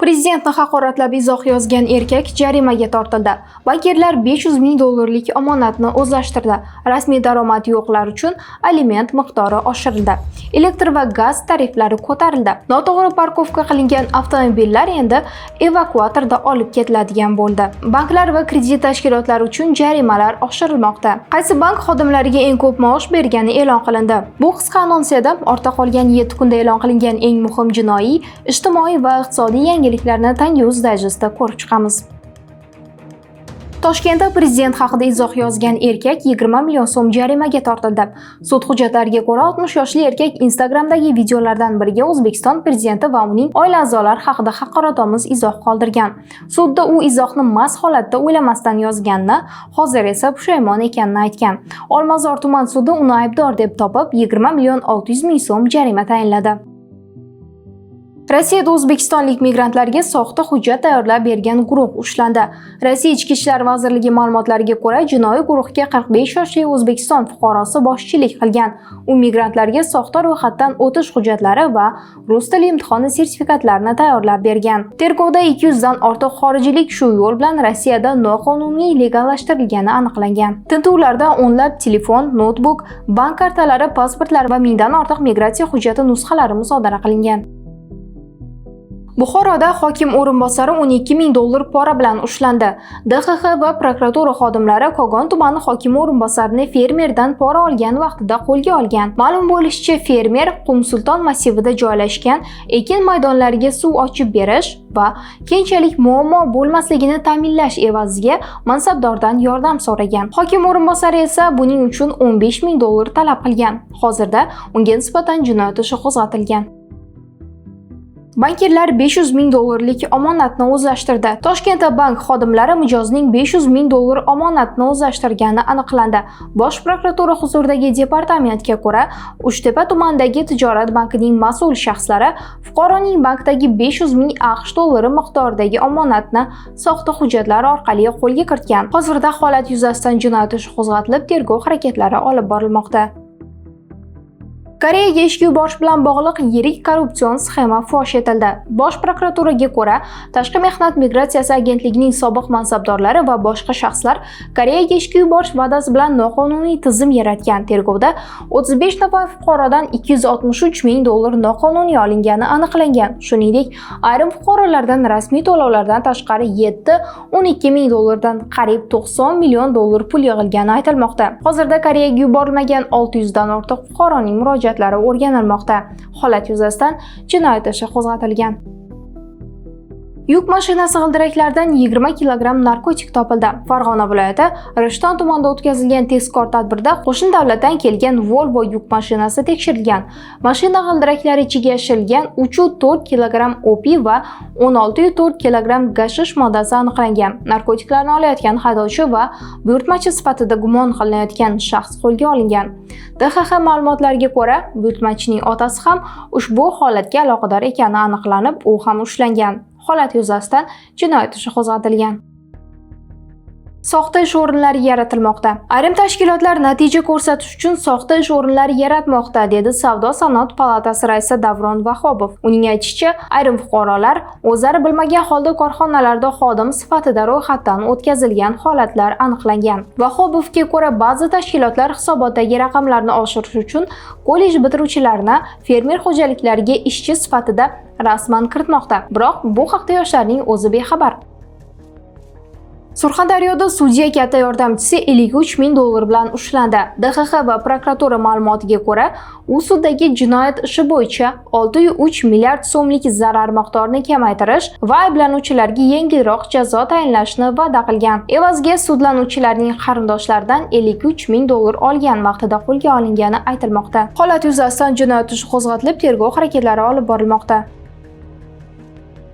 Prezidentni haqoratlab izoh yozgan erkak jarimaga tortildi. Bankirlar 500 ming dollarlik omonatni o'zlashtirdi. Rasmiy daromad yo'qlar uchun aliment miqdori oshirildi. Elektr va gaz tariflari ko'tarildi. Noto'g'ri parkovka qilingan avtomobillar endi evakuatorda olib ketiladigan bo'ldi. Banklar va kredit tashkilotlari uchun jarimalar oshirilmoqda. Qaysi bank xodimlariga eng ko'p maosh bergani e'lon qilindi. Bu qisqa anonsiyada ortda qolgan 7 kunda e'lon qilingan eng muhim jinoiy, ijtimoiy va iqtisodiy yangiliklarni Tangnews Digest'da ko'rib chiqamiz. Toshkentda prezident haqida izoh yozgan erkak 20 million so'm jarimaga tortildi. Sud hujjatlariga ko'ra 60 yoshli erkak Instagramdagi videolardan biriga O'zbekiston prezidenti va uning oila a'zolari haqida haqoratomuz izoh qoldirgan. Sudda u izohni mast holatda o'ylamasdan yozganini, hozir esa pushaymon ekanini aytgan. Olmazor tuman sudi uni aybdor deb topib 20 million 600 ming so'm jarima tayinladi. Rossiyada o'zbekistonlik migrantlarga soxta hujjat tayyorlab bergan guruh ushlandi. Rossiya Ichki ishlar vazirligi ma'lumotlariga ko'ra, jinoiy guruhga 45 yoshli O'zbekiston fuqarosi boshchilik qilgan. U migrantlarga soxta ro'yxatdan o'tish hujjatlari va rus tili imtihoni sertifikatlarini tayyorlab bergan. Tergovda 200 dan ortiq xorijlik shu yo'l bilan Rossiyada noqonuniy legallashtirilgani aniqlangan. Tintuvlarda o'nlab telefon, notebook, bank kartalari, pasportlar va mingdan ortiq migratsiya hujjati nusxalari musodara qilingan. Buxoroda hokim o'rinbosari 12 ming dollar pora bilan ushlandi. DXX va prokuratura xodimlari Kogon tumani hokimi o'rinbosarini fermerdan pora olgan vaqtida qo'lga olgan. Ma'lum bo'lishicha, fermer Qumsulton massivida joylashgan ekin maydonlariga suv ochib berish va keyinchalik muammo bo'lmasligini ta'minlash evaziga mansabdordan yordam so'ragan. Hokim o'rinbosari esa buning uchun 15 ming dollar talab qilgan. Hozirda unga nisbatan jinoyat ishi qo'zg'atilgan. Bankirlar 500 ming dollarlik omonatni o'zlashtirdi. Toshkentda bank xodimlari mijozning 500 ming dollar omonatni o'zlashtirgani aniqlandi. Bosh prokuratura huzuridagi departamentga ko'ra, Uchtepa tumanidagi tijorat bankining mas'ul shaxslari fuqaroning bankdagi 500 ming AQSh dollari miqdoridagi omonatni soxta hujjatlar orqali qo'lga kiritgan. Hozirda holat yuzasidan jinoyat ishi qo'zg'atilib, tergov harakatlari olib borilmoqda. Koreyaga ishga yuborish bilan bog'liq yirik korrupsion sxema fosh etildi. Bosh prokuraturaga ko'ra, Tashqi mehnat migratsiyasi agentligining sobiq mansabdorlari va boshqa shaxslar Koreyaga ishga yuborish va'dasi bilan noqonuniy tizim yaratgan. Tergovda 35 nafar fuqarodan 263 ming dollar noqonuniy olingani aniqlangan. Shuningdek, ayrim fuqarolardan rasmiy to'lovlardan tashqari 7-12 ming dollardan qariyb 90 million dollar pul yig'ilgani aytilmoqda. Hozirda Koreyaga yuborilmagan 600 dan ortiq fuqaroning murojaatlari o'rganilmoqda. Holat yuzasidan jinoyat ishi qo'zg'atilgan. Yuk mashinasi g'ildiraklaridan 20 kilogramm narkotik topildi. Farg'ona viloyati Rishton tumanida o'tkazilgan tezkor tadbirda qo'shni davlatdan kelgan Volvo yuk mashinasi tekshirilgan. Mashina g'ildiraklari ichiga yashirilgan 3,4 kilogramm opiy va 16,4 kilogramm gashish moddasi aniqlangan. Narkotiklarni olayotgan haydovchi va buyurtmachi sifatida gumon qilinayotgan shaxs qo'lga olingan. DXX ma'lumotlariga ko'ra, buyurtmachining otasi ham ushbu holatga aloqador ekani aniqlanib, u ham ushlangan. Holat yuzasidan jinoyat ishi qo'zg'atilgan. Soxta ish o'rinlari yaratilmoqda. Ayrim tashkilotlar natija ko'rsatish uchun soxta ish o'rinlari yaratmoqda, dedi Savdo-sanoat palatasi raisi Davron Vahobov. Uning aytishicha, ayrim fuqarolar o'zlari bilmagan holda korxonalarda xodim sifatida ro'yxatdan o'tkazilgan holatlar aniqlangan. Vahobovga ko'ra, ba'zi tashkilotlar hisobotdagi raqamlarni oshirish uchun kollej bitiruvchilarini fermer xo'jaliklariga ishchi sifatida rasman kiritmoqda. Biroq bu haqda yoshlarning o'zi bexabar. Surxondaryoda sudya katta yordamchisi 53 ming dollar bilan ushlandi. DXX va prokuratura ma'lumotiga ko'ra, u suddagi jinoyat ishi bo'yicha 6,3 milliard so'mlik zarar miqdorini kamaytirish va ayblanuvchilarga yengilroq jazo tayinlashni va'da qilgan. Evaziga sudlanuvchilarning qarindoshlaridan 53 ming dollar olgan vaqtida qo'lga olingani aytilmoqda. Holat yuzasidan jinoyat ishi qo'zg'atilib, tergov harakatlari olib borilmoqda.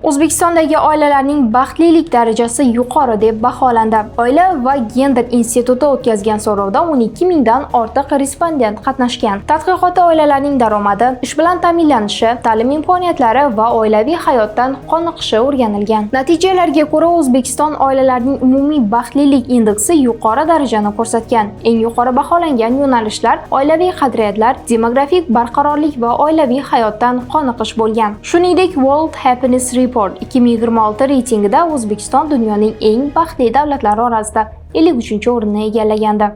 O'zbekistondagi oilalarning baxtlilik darajasi yuqori deb baholandi. Oila va gender instituti o'tkazgan so'rovda 12 mingdan ortiq respondent qatnashgan. Tadqiqotda oilalarning daromadi, ish bilan ta'minlanishi, ta'lim imkoniyatlari va oilaviy hayotdan qoniqishi o'rganilgan. Natijalarga ko'ra, O'zbekiston oilalarining umumiy baxtlilik indeksi yuqori darajani ko'rsatgan. Eng yuqori baholangan yo'nalishlar oilaviy qadriyatlar, demografik barqarorlik va oilaviy hayotdan qoniqish bo'lgan. Shuningdek, World Happiness Report 2026 reytingida O'zbekiston dunyoning eng baxtli davlatlari orasida 53-o'rinni egallagandi.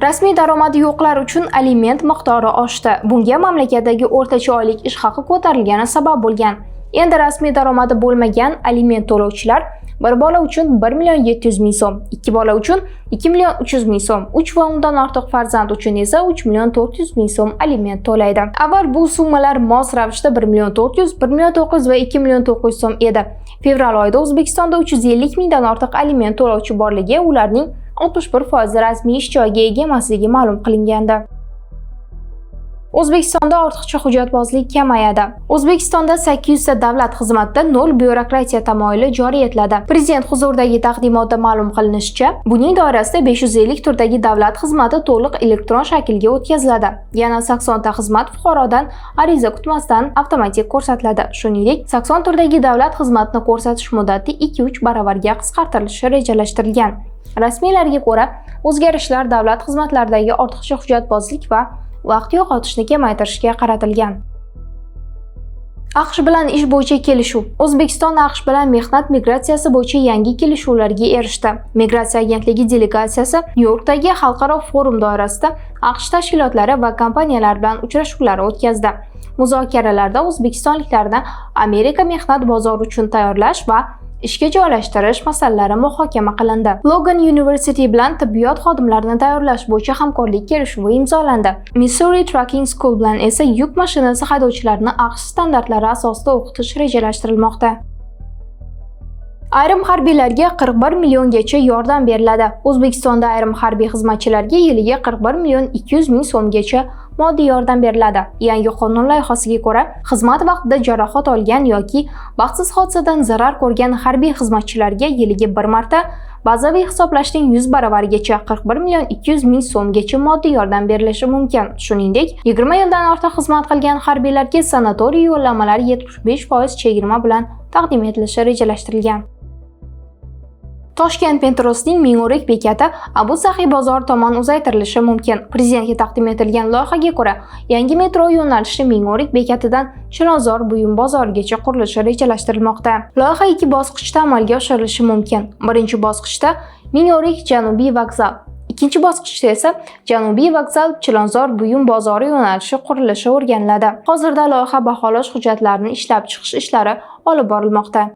Rasmiy daromadi yo'qlar uchun aliment miqdori oshdi. Bunga mamlakatdagi o'rtacha oylik ish haqi ko'tarilgani sabab bo'lgan. Endi rasmiy daromadi bo'lmagan aliment to'lovchilar bir bola uchun 1.700.000 so'm, 2 bola uchun 2.300.000 so'm, 3 va undan ortiq farzand uchun esa 3.400.000 so'm aliment to'laydi. Avval bu summalar mos ravishda 1.400.000, 1.900.000 va 2.900.000 so'm edi. Fevral oyida O'zbekistonda 350 mingdan ortiq aliment to'lovchi borligi, ularning 61% rasmiy ish joyiga ega emasligi ma'lum qilingandi. O'zbekistonda ortiqcha hujjatbozlik kamayadi. O'zbekistonda 800 ta davlat xizmatida 0 byurokratiya tamoyili joriy etiladi. Prezident huzuridagi taqdimotda ma'lum qilinishicha, buning doirasida 550 turdagi davlat xizmati to'liq elektron shaklga o'tkaziladi. Yana 80 ta xizmat fuqarodan ariza kutmasdan avtomatik ko'rsatiladi. Shuningdek, 80 turdagi davlat xizmatini ko'rsatish muddati 2-3 baravarga qisqartirilishi rejalashtirilgan. Rasmiylarga ko'ra, o'zgarishlar davlat xizmatlaridagi ortiqcha hujjatbozlik va vaqt yo'qotishni kamaytirishga qaratilgan. AQSh bilan ish bo'yicha kelishuv. O'zbekiston AQSh bilan mehnat migratsiyasi bo'yicha yangi kelishuvlarga erishdi. Migratsiya agentligi delegatsiyasi Nyu-Yorkdagi xalqaro forum doirasida AQSh tashkilotlari va kompaniyalar bilan uchrashuvlar o'tkazdi. Muzokaralarda o'zbekistonliklarni Amerika mehnat bozori uchun tayyorlash va ishga joylashtirish masalalari muhokama qilindi. Logan University bilan tibbiyot xodimlarini tayyorlash bo'yicha hamkorlik kelishuvi imzolandi. Missouri Trucking School bilan esa yuk mashinasi haydovchilarini AQSh standartlari asosida o'qitish rejalashtirilmoqda. Ayrim harbiylarga 41 milliongacha yordam beriladi. O'zbekistonda ayrim harbiy xizmatchilarga yiliga 41.200.000 so'mgacha moddiy yordam beriladi. Yangi qonun loyihasiga ko'ra, xizmat vaqtida jarohat olgan yoki baxtsiz hodisadan zarar ko'rgan harbiy xizmatchilarga yiliga bir marta bazaviy hisoblashning 100 baravarigacha 41.200.000 so'mgacha moddiy yordam berilishi mumkin. Shuningdek, 20 yildan ortiq xizmat qilgan harbiylarga sanatoriy yo'llanmalari 75% chegirma bilan taqdim etilishi rejalashtirilgan. Toshkent metrosining Ming'o'rik bekati Abu Sahiy bozori tomon uzaytirilishi mumkin. Prezidentga taqdim etilgan loyihaga ko'ra, yangi metro yo'nalishi Ming'o'rik bekatidan Chilonzor Buyum bozorigacha qurilishi rejalashtirilmoqda. Loyiha 2 bosqichda amalga oshirilishi mumkin. Birinchi bosqichda Ming'o'rik Janubiy vokzal, ikkinchi bosqichda esa Janubiy vokzal Chilonzor Buyum bozori yo'nalishi qurilishi o'rganiladi. Hozirda loyiha baholash hujjatlarini ishlab chiqish ishlari olib borilmoqda.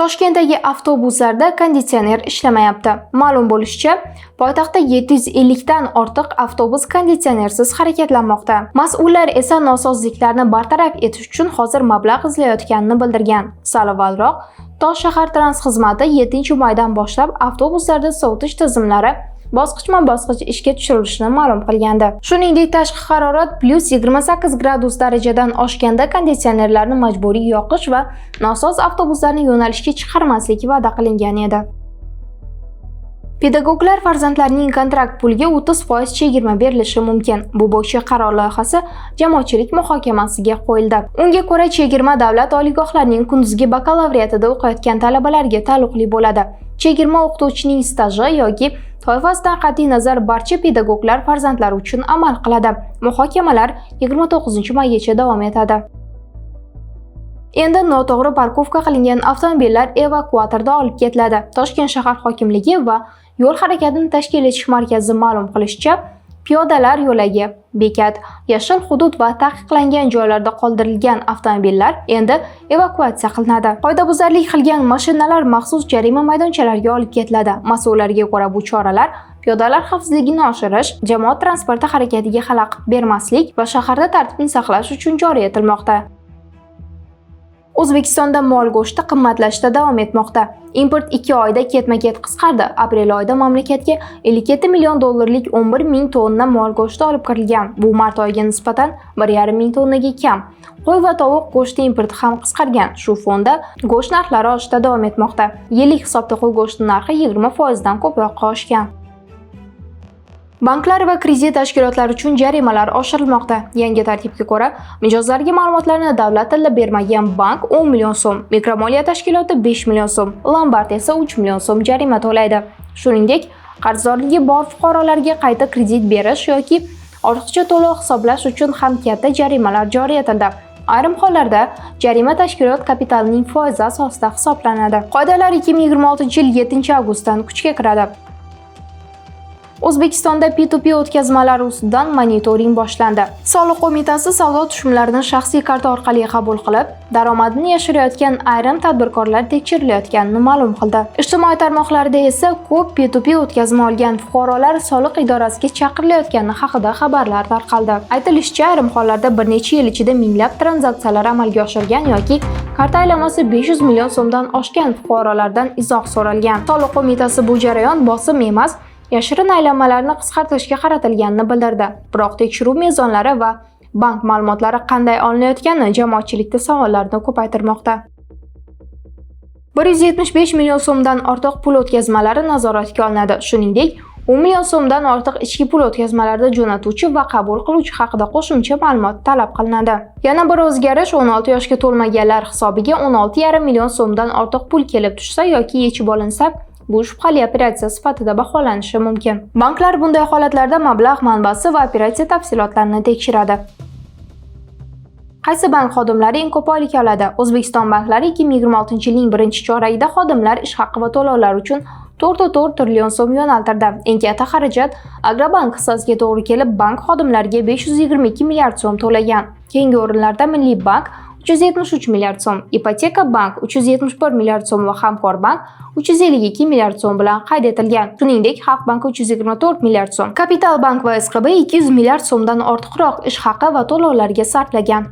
Toshkentdagi avtobuslarda konditsioner ishlamayapti. Ma'lum bo'lishicha, poytaxtda 750 dan ortiq avtobus konditsionersiz harakatlanmoqda. Mas'ullar esa nosozliklarni bartaraf etish uchun hozir mablag' izlayotganini bildirgan. Sal avvalroq Tosh shahar trans xizmati 7-maydan boshlab avtobuslarda sovutish tizimlari bosqichma-bosqich ishga tushirilishini ma'lum qilgandi. Shuningdek, tashqi harorat +28 gradus darajadan oshganda konditsionerlarni majburiy yoqish va nosoz avtobuslarni yo'nalishga chiqarmaslik va'da qilingan edi. Pedagoglar farzandlarining kontrakt puliga 30% chegirma berilishi mumkin. Bu bo'yicha qaror loyihasi jamoatchilik muhokamasiga qo'yildi. Unga ko'ra, chegirma davlat oliygohlarining kunduzgi bakalavriatida o'qiyotgan talabalarga taalluqli bo'ladi. Chegirma o'qituvchining staji yoki toifasidan qat'iy nazar barcha pedagoglar farzandlari uchun amal qiladi. Muhokamalar 29-maygacha davom etadi. Endi noto'g'ri parkovka qilingan avtomobillar evakuatorda olib ketiladi. Toshkent shahar hokimligi va yo'l harakatini tashkil etish markazi ma'lum qilishicha, piyodalar yo'lagi, bekat, yashil hudud va taqiqlangan joylarda qoldirilgan avtomobillar endi evakuatsiya qilinadi. Qoidabuzarlik qilgan mashinalar maxsus jarima maydonchalariga olib ketiladi. Mas'ullarga ko'ra, bu choralar piyodalar xavfsizligini oshirish, jamoat transporti harakatiga xalaqit bermaslik va shaharda tartibni saqlash uchun joriy etilmoqda. O'zbekistonda mol go'shti qimmatlashda davom etmoqda. Import 2 oyda ketma-ket qisqardi. Aprel oyida mamlakatga 57 million dollarlik 11 ming tonna mol go'shti olib kirilgan. Bu mart oyiga nisbatan 1,5 ming tonnaga kam. Qo'y va tovuq go'shti importi ham qisqargan. Shu fonda go'sht narxlari oshishda davom etmoqda. Yillik hisobda qo'y go'shti narxi 20% dan ko'proq oshgan. Banklar va kredit tashkilotlari uchun jarimalar oshirilmoqda. Yangi tartibga ko'ra, mijozlarga ma'lumotlarni davlat tilida bermagan bank 10 million so'm, mikromoliya tashkiloti 5 million so'm, lombard esa 3 million so'm jarima to'laydi. Shuningdek, qarzdorligi bor fuqarolarga qayta kredit berish yoki ortiqcha to'lov hisoblash uchun ham katta jarimalar joriy etildi. Ayrim hollarda jarima tashkilot kapitalining foizi asosida hisoblanadi. Qoidalar 2026-yil 7-avgustdan kuchga kiradi. O'zbekistonda P2P o'tkazmalar ustidan monitoring boshlandi. Soliq qo'mitasi savdo tushumlarini shaxsiy karta orqali qabul qilib, daromadini yashirayotgan ayrim tadbirkorlar tekshirilayotganini ma'lum qildi. Ijtimoiy tarmoqlarda esa ko'p P2P o'tkazma olgan fuqarolar soliq idorasiga chaqirilayotgani haqida xabarlar tarqaldi. Aytilishicha, ayrim hollarda bir necha yil ichida minglab tranzaksiyalar amalga oshirgan yoki karta aylanmasi 500 million so'mdan oshgan fuqarolardan izoh so'ralgan. Soliq qo'mitasi bu jarayon bosim emas, yashirin aylanmalarni qisqartirishga qaratilganini bildirdi. Biroq tekshiruv mezonlari va bank ma'lumotlari qanday olinayotgani jamoatchilikda savollarni ko'paytirmoqda. 175 million so'mdan ortiq pul o'tkazmalari nazoratga olinadi. Shuningdek, 10 million so'mdan ortiq ichki pul o'tkazmalarida jo'natuvchi va qabul qiluvchi haqida qo'shimcha ma'lumot talab qilinadi. Yana bir o'zgarish 16 yoshga to'lmaganlar hisobiga 16,5 million so'mdan ortiq pul kelib tushsa yoki yechib olinsa, bu shubhali operatsiya sifatida baholanishi mumkin. Banklar bunday holatlarda mablag' manbasi va operatsiya tafsilotlarini tekshiradi. Qaysi bank xodimlari eng ko'p oylik oladi? O'zbekiston banklari 2026-yilning birinchi choragida xodimlar ish haqi va to'lovlar uchun 4,4 trillion so'm yo'naltirdi. Eng katta xarajat Agrobank hissasiga to'g'ri kelib, bank xodimlariga 522 milliard so'm to'lagan. Keyingi o'rinlarda Milliy bank 373 milliard so'm, Ipoteka bank 371 milliard so'm va Hamkor bank 352 milliard so'm bilan qayd etilgan. Shuningdek, Xalq banki 324 milliard so'm, Kapital bank va SQB 200 milliard so'mdan ortiqroq ish haqi va to'lovlarga sarflagan.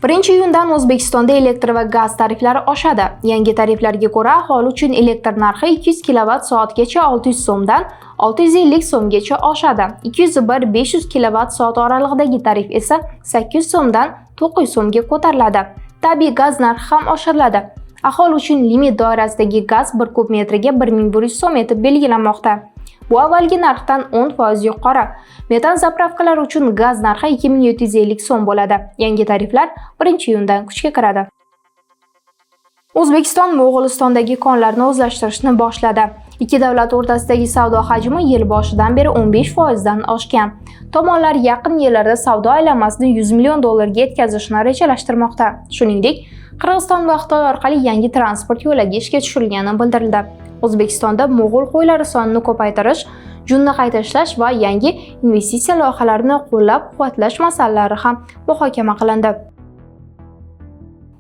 1-iyundan O'zbekistonda elektr va gaz tariflari oshadi. Yangi tariflarga ko'ra, aholi uchun elektr narxi 200 kWh-gacha 600 so'mdan 650 so'mgacha oshadi. 201-500 kWh oralig'idagi tarif esa 800 so'mdan 900 so'mga ko'tariladi. Tabiiy gaz narxi ham oshiriladi. Aholi uchun limit doirasidagi gaz 1 kub metriga 1100 so'm etib belgilanmoqda. Bu avvalgi narxdan 10% yuqori. Metan zapravkalar uchun gaz narxi 2750 so'm bo'ladi. Yangi tariflar 1-iyundan kuchga kiradi. O'zbekiston Mo'g'ulistondagi konlarni o'zlashtirishni boshladi. Ikki davlat o'rtasidagi savdo hajmi yil boshidan beri 15% dan oshgan. Tomonlar yaqin yillarda savdo aylanmasini 100 million dollarga yetkazishni rejalashtirmoqda. Shuningdek, Qirg'iziston va Xitoy orqali yangi transport yo'lagi ishga tushirilgani bildirildi. O'zbekistonda mo'g'ul qo'ylari sonini ko'paytirish, junni qayta ishlash va yangi investitsiya loyihalarini qo'llab-quvvatlash masalalari ham muhokama qilindi.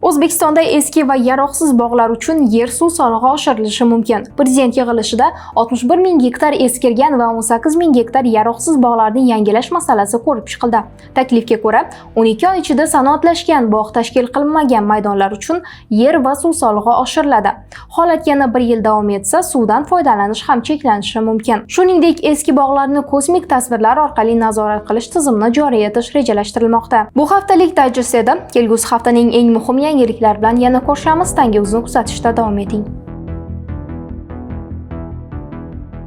O'zbekistonda eski va yaroqsiz bog'lar uchun yer suv solig'i oshirilishi mumkin. Prezident yig'ilishida 61 ming gektar eskirgan va 18 ming gektar yaroqsiz bog'larni yangilash masalasi ko'rib chiqildi. Taklifga ko'ra, 12 oy ichida sanoatlashgan bog' tashkil qilinmagan maydonlar uchun yer va suv solig'i oshiriladi. Holat yana 1 yil davom etsa, suvdan foydalanish ham cheklanishi mumkin. Shuningdek, eski bog'larni kosmik tasvirlar orqali nazorat qilish tizimini joriy etish rejalashtirilmoqda. Bu haftalik dayjest edi. Kelgusi haftaning eng muhim yangiliklar bilan yana ko'rishamiz. Tanga uzni kuzatishda davom eting.